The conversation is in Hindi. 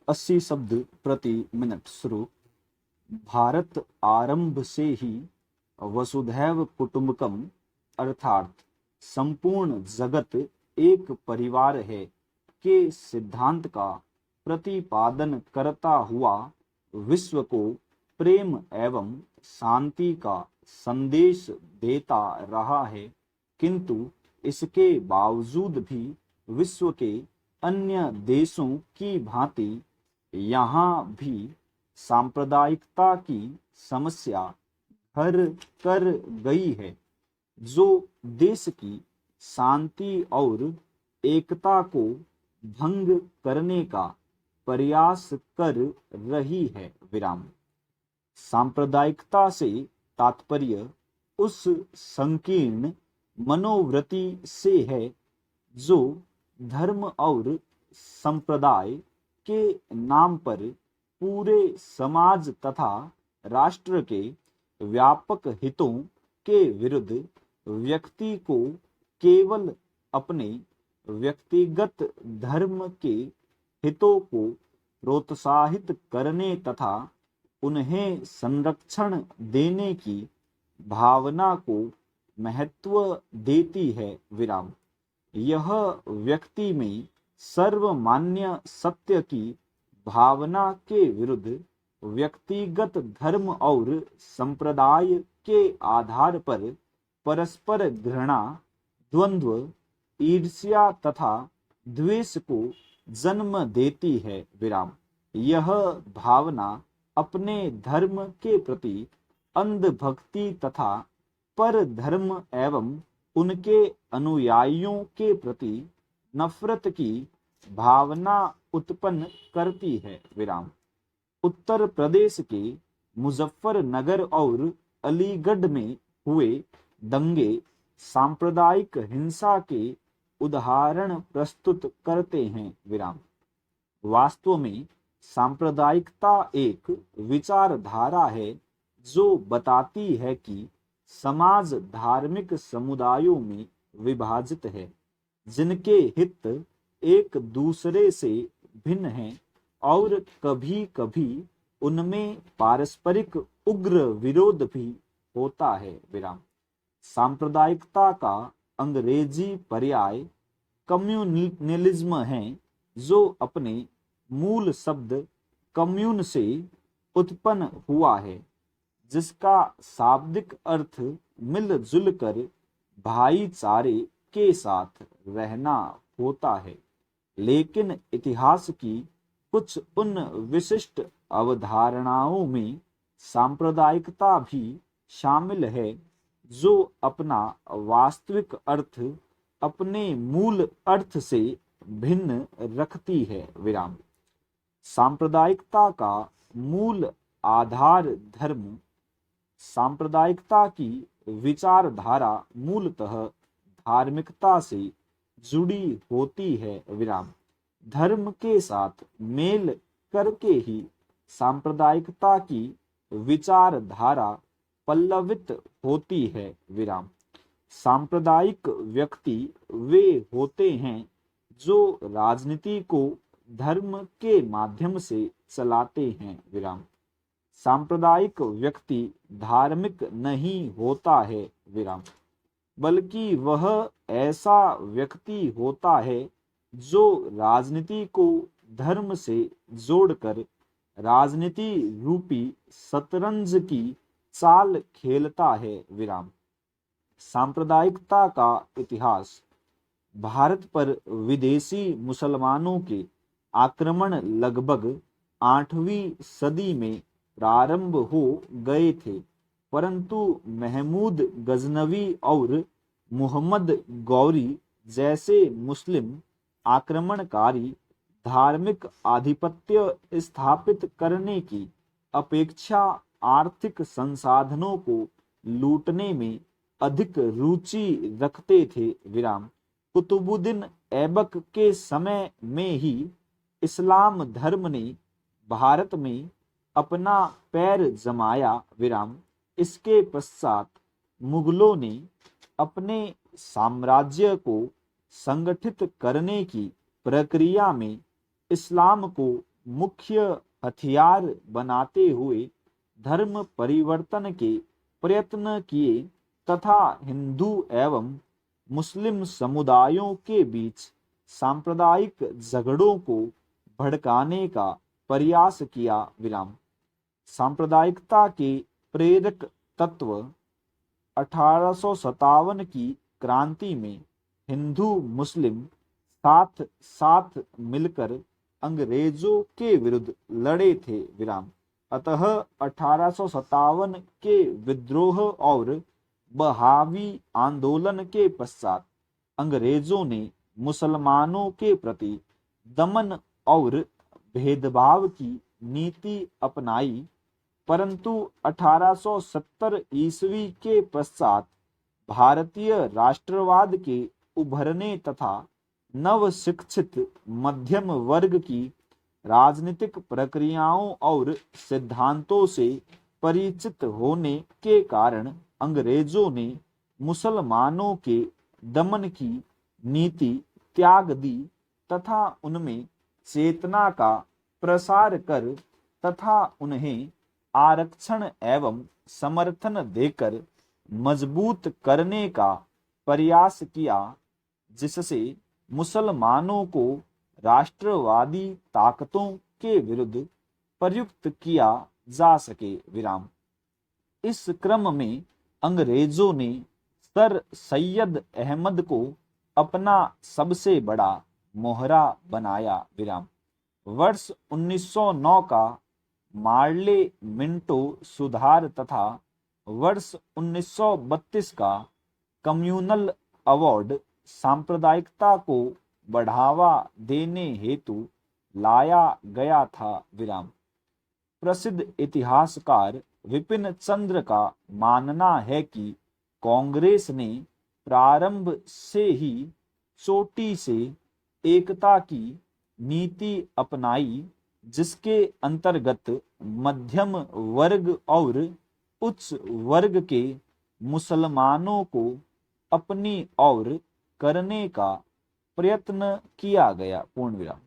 80 शब्द प्रति मिनट शुरू। भारत आरंभ से ही वसुधैव कुटुंबकम अर्थात संपूर्ण जगत एक परिवार है के सिद्धांत का प्रतिपादन करता हुआ विश्व को प्रेम एवं शांति का संदेश देता रहा है, किंतु इसके बावजूद भी विश्व के अन्य देशों की भांति यहाँ भी सांप्रदायिकता की समस्या घर कर गई है, जो देश की शांति और एकता को भंग करने का प्रयास कर रही है। विराम। सांप्रदायिकता से तात्पर्य उस संकीर्ण मनोवृत्ति से है जो धर्म और संप्रदाय के नाम पर पूरे समाज तथा राष्ट्र के व्यापक हितों के विरुद्ध व्यक्ति को केवल अपने व्यक्तिगत धर्म के हितों को प्रोत्साहित करने तथा उन्हें संरक्षण देने की भावना को महत्व देती है। विराम। यह व्यक्ति में सर्वमान्य सत्य की भावना के विरुद्ध व्यक्तिगत धर्म और संप्रदाय के आधार पर परस्पर घृणा, द्वंद्व, ईर्ष्या तथा द्वेष को जन्म देती है। विराम। यह भावना अपने धर्म के प्रति अंधभक्ति तथा पर धर्म एवं उनके अनुयायियों के प्रति नफरत की भावना उत्पन्न करती है। विराम। उत्तर प्रदेश के मुजफ्फरनगर और अलीगढ़ में हुए दंगे सांप्रदायिक हिंसा के उदाहरण प्रस्तुत करते हैं। विराम। वास्तव में सांप्रदायिकता एक विचारधारा है जो बताती है कि समाज धार्मिक समुदायों में विभाजित है, जिनके हित एक दूसरे से भिन्न हैं और कभी कभी उनमें पारस्परिक उग्र विरोध भी होता है। विराम। सांप्रदायिकता का अंग्रेजी पर्याय कम्युनलिज्म है, जो अपने मूल शब्द कम्यून से उत्पन्न हुआ है, जिसका शाब्दिक अर्थ मिलजुल कर भाईचारे के साथ रहना होता है। लेकिन इतिहास की कुछ उन विशिष्ट अवधारणाओं में सांप्रदायिकता भी शामिल है जो अपना वास्तविक अर्थ अपने मूल अर्थ से भिन्न रखती है। विराम। सांप्रदायिकता का मूल आधार धर्म। सांप्रदायिकता की विचारधारा मूलतः धार्मिकता से जुड़ी होती है। विराम। धर्म के साथ मेल करके ही सांप्रदायिकता की विचारधारा पल्लवित होती है। विराम। सांप्रदायिक व्यक्ति वे होते हैं जो राजनीति को धर्म के माध्यम से चलाते हैं। विराम। सांप्रदायिक व्यक्ति धार्मिक नहीं होता है। विराम। बल्कि वह ऐसा व्यक्ति होता है जो राजनीति को धर्म से जोड़कर राजनीति रूपी शतरंज की चाल खेलता है। विराम। सांप्रदायिकता का इतिहास। भारत पर विदेशी मुसलमानों के आक्रमण लगभग 8वीं सदी में प्रारंभ हो गए थे, परंतु महमूद गजनवी और मुहम्मद गौरी जैसे मुस्लिम आक्रमणकारी धार्मिक आधिपत्य स्थापित करने की अपेक्षा आर्थिक संसाधनों को लूटने में अधिक रुचि रखते थे। विराम। कुतुबुद्दीन ऐबक के समय में ही इस्लाम धर्म ने भारत में अपना पैर जमाया। विराम। इसके पश्चात मुगलों ने अपने साम्राज्य को संगठित करने की प्रक्रिया में इस्लाम को मुख्य हथियार बनाते हुए धर्म परिवर्तन के प्रयत्न किए तथा हिंदू एवं मुस्लिम समुदायों के बीच सांप्रदायिक झगड़ों को भड़काने का प्रयास किया। विराम। सांप्रदायिकता के प्रेरक तत्व 1857 की क्रांति में हिंदू मुस्लिम साथ साथ मिलकर अंग्रेजों के विरुद्ध लड़े थे। विराम। अतः 1857 के विद्रोह और बहावी आंदोलन के पश्चात अंग्रेजों ने मुसलमानों के प्रति दमन और भेदभाव की नीति अपनाई, परंतु 1870 ईस्वी के पश्चात भारतीय राष्ट्रवाद के उभरने तथा नव शिक्षित मध्यम वर्ग की राजनीतिक प्रक्रियाओं और सिद्धांतों से परिचित होने के कारण अंग्रेजों ने मुसलमानों के दमन की नीति त्याग दी तथा उनमें चेतना का प्रसार कर तथा उन्हें आरक्षण एवं समर्थन देकर मजबूत करने का प्रयास किया, जिससे मुसलमानों को राष्ट्रवादी ताकतों के विरुद्ध प्रयुक्त किया जा सके। विराम। इस क्रम में अंग्रेजों ने सर सैयद अहमद को अपना सबसे बड़ा मोहरा बनाया। विराम। वर्ष 1909 का मार्ले मिंटो सुधार तथा वर्ष 1932 का कम्युनल अवार्ड सांप्रदायिकता को बढ़ावा देने हेतु लाया गया था। विराम। प्रसिद्ध इतिहासकार विपिन चंद्र का मानना है कि कांग्रेस ने प्रारंभ से ही चोटी से एकता की नीति अपनाई, जिसके अंतर्गत मध्यम वर्ग और उच्च वर्ग के मुसलमानों को अपनी ओर करने का प्रयत्न किया गया। पूर्ण विराम।